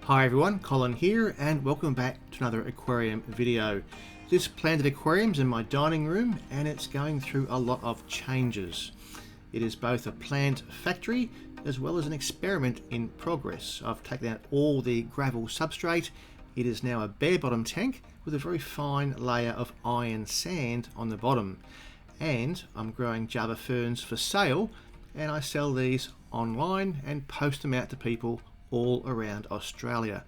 Hi everyone, Colin here and welcome back to another aquarium video. This planted aquarium's in my dining room and it's going through a lot of changes. It is both a plant factory as well as an experiment in progress. I've taken out all the gravel substrate. It is now a bare bottom tank with a very fine layer of iron sand on the bottom. And I'm growing Java ferns for sale, and I sell these online and post them out to people all around Australia.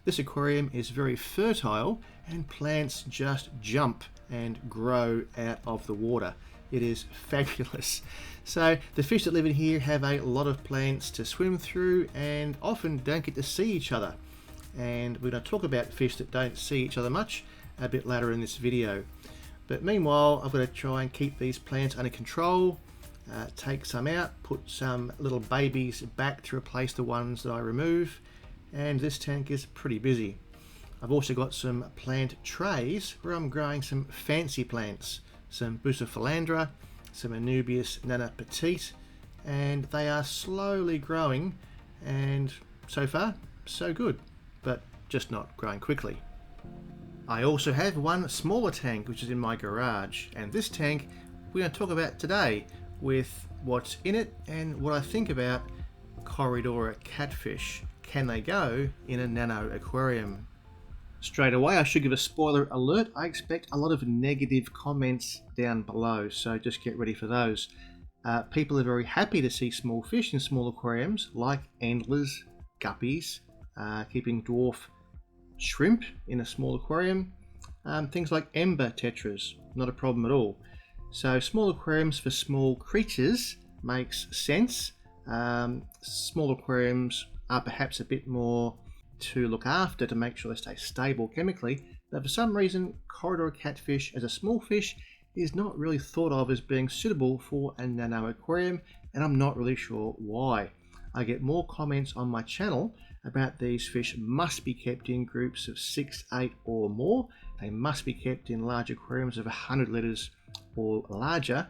This aquarium is very fertile and plants just jump and grow out of the water. It is fabulous. So the fish that live in here have a lot of plants to swim through and often don't get to see each other. And we're going to talk about fish that don't see each other much a bit later in this video. But meanwhile, I've got to try and keep these plants under control, take some out, put some little babies back to replace the ones that I remove, and this tank is pretty busy. I've also got some plant trays where I'm growing some fancy plants, some Bucephalandra, some Anubias nana petite, and they are slowly growing, and so far so good, but just not growing quickly. I also have one smaller tank which is in my garage, and this tank we're going to talk about today with what's in it and what I think about Corydoras catfish. Can they go in a nano aquarium? Straight away I should give a spoiler alert. I expect a lot of negative comments down below, so just get ready for those. People are very happy to see small fish in small aquariums like endlers, guppies, keeping dwarf shrimp in a small aquarium, things like ember tetras, not a problem at all. So small aquariums for small creatures makes sense. Small aquariums are perhaps a bit more to look after to make sure they stay stable chemically, but for some reason Corydoras catfish as a small fish is not really thought of as being suitable for a nano aquarium, and I'm not really sure why. I get more comments on my channel about these fish must be kept in groups of 6, 8 or more. They must be kept in large aquariums of 100 litres or larger,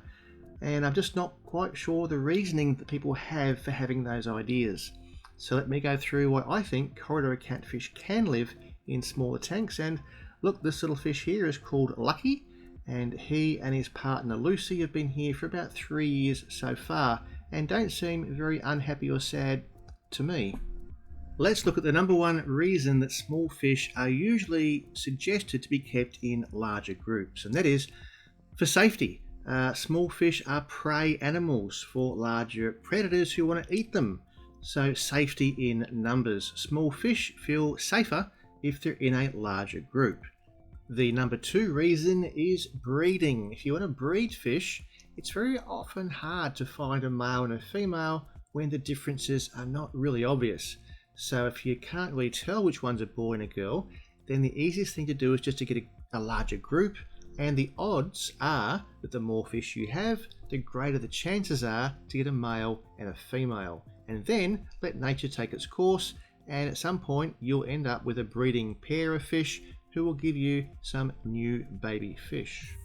and I'm just not quite sure the reasoning that people have for having those ideas. So let me go through why I think Corydoras catfish can live in smaller tanks. And look, this little fish here is called Lucky, and he and his partner Lucy have been here for about 3 years so far and don't seem very unhappy or sad to me. Let's look at the number one reason that small fish are usually suggested to be kept in larger groups, and that is for safety. Small fish are prey animals for larger predators who want to eat them. So safety in numbers. Small fish feel safer if they're in a larger group. The number two reason is breeding. If you want to breed fish, it's very often hard to find a male and a female when the differences are not really obvious. So if you can't really tell which one's a boy and a girl, then the easiest thing to do is just to get a larger group, and the odds are that the more fish you have, the greater the chances are to get a male and a female. And then let nature take its course, and at some point you'll end up with a breeding pair of fish who will give you some new baby fish.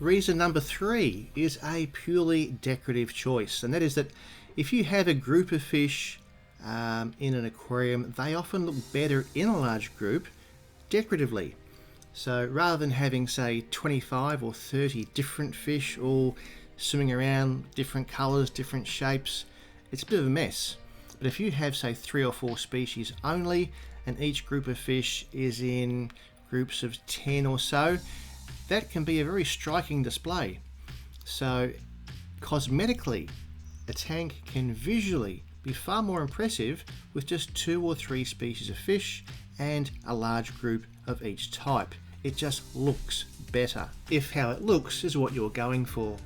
Reason number three is a purely decorative choice, and that is that if you have a group of fish in an aquarium, they often look better in a large group decoratively. So rather than having say 25 or 30 different fish all swimming around, different colors, different shapes, it's a bit of a mess. But if you have say 3 or 4 species only, and each group of fish is in groups of 10 or so, that can be a very striking display. So cosmetically, a tank can visually be far more impressive with just 2 or 3 species of fish and a large group of each type. It just looks better, if how it looks is what you're going for.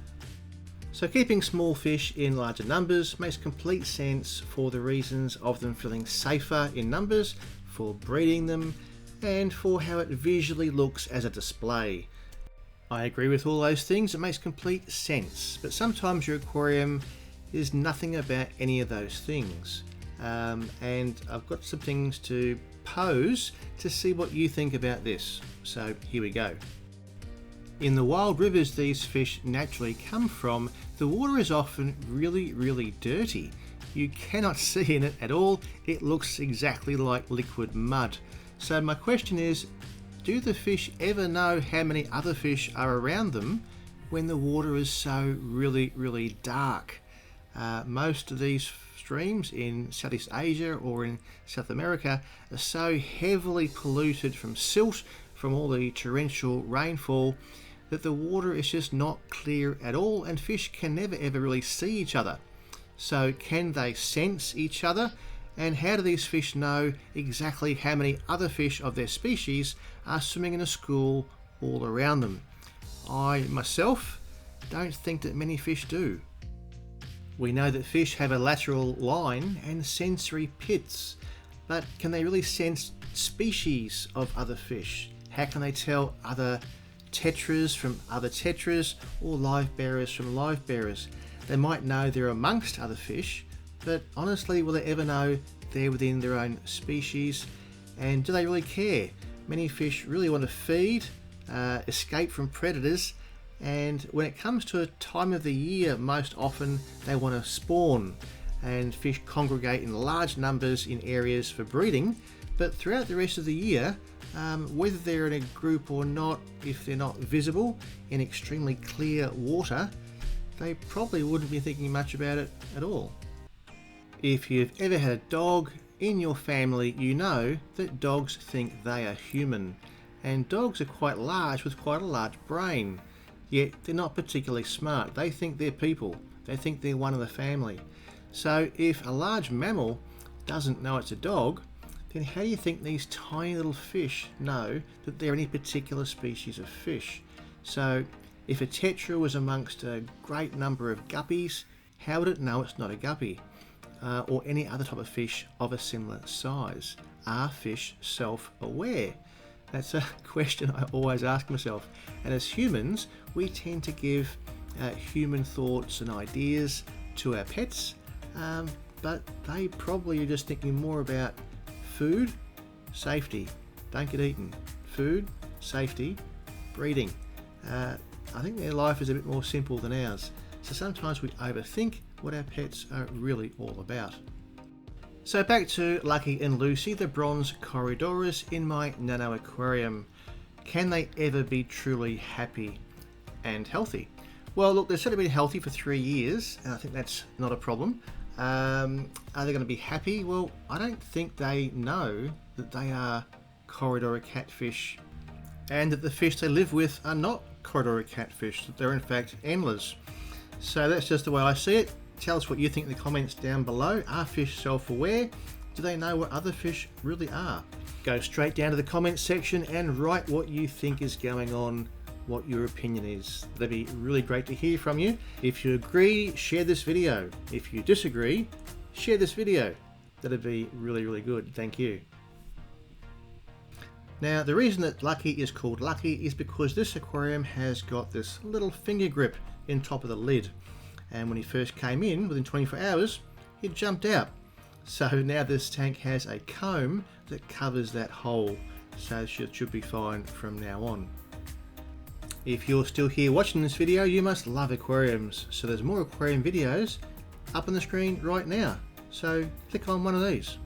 So keeping small fish in larger numbers makes complete sense for the reasons of them feeling safer in numbers, for breeding them, and for how it visually looks as a display. I agree with all those things, it makes complete sense, but sometimes your aquarium is nothing about any of those things. And I've got some things to pose to see what you think about this. So here we go. In the wild rivers these fish naturally come from, the water is often really dirty, You cannot see in it at all. It looks exactly like liquid mud. So my question is, do the fish ever know how many other fish are around them when the water is so really dark? Most of these streams in Southeast Asia or in South America are so heavily polluted from silt, from all the torrential rainfall, that the water is just not clear at all, and fish can never ever really see each other. So can they sense each other? And how do these fish know exactly how many other fish of their species are swimming in a school all around them? I myself don't think that many fish do. We know that fish have a lateral line and sensory pits, but can they really sense species of other fish? How can they tell other tetras from other tetras, or live bearers from live bearers? They might know they're amongst other fish, but honestly, will they ever know they're within their own species? And do they really care? Many fish really want to feed, escape from predators, and when it comes to a time of the year, most often they want to spawn, and fish congregate in large numbers in areas for breeding. But throughout the rest of the year, whether they're in a group or not, if they're not visible in extremely clear water, they probably wouldn't be thinking much about it at all. If you've ever had a dog in your family, you know that dogs think they are human, and dogs are quite large with quite a large brain, yet they're not particularly smart. They think they're people. They think they're one of the family. So if a large mammal doesn't know it's a dog, then how do you think these tiny little fish know that they're any particular species of fish? So if a tetra was amongst a great number of guppies, how would it know it's not a guppy? Or any other type of fish of a similar size? Are fish self-aware? That's a question I always ask myself. And as humans, we tend to give human thoughts and ideas to our pets, but they probably are just thinking more about food, safety, don't get eaten. Food, safety, breeding. I think their life is a bit more simple than ours. So sometimes we overthink what our pets are really all about. So back to Lucky and Lucy, the bronze Corydoras in my nano aquarium. Can they ever be truly happy and healthy? Well, look, they've certainly been healthy for 3 years, and I think that's not a problem. Are they going to be happy? Well, I don't think they know that they are Corydoras catfish, and that the fish they live with are not Corydoras catfish, that they're in fact endlers. So that's just the way I see it. Tell us what you think in the comments down below. Are fish self-aware? Do they know what other fish really are? Go straight down to the comments section and write what you think is going on, what your opinion is. That'd be really great to hear from you. If you agree, share this video. If you disagree, share this video. That'd be really good. Thank you. Now, the reason that Lucky is called Lucky is because this aquarium has got this little finger grip in top of the lid. And when he first came in, within 24 hours, he jumped out. So now this tank has a comb that covers that hole. So it should be fine from now on. If you're still here watching this video, you must love aquariums. So there's more aquarium videos up on the screen right now. So click on one of these.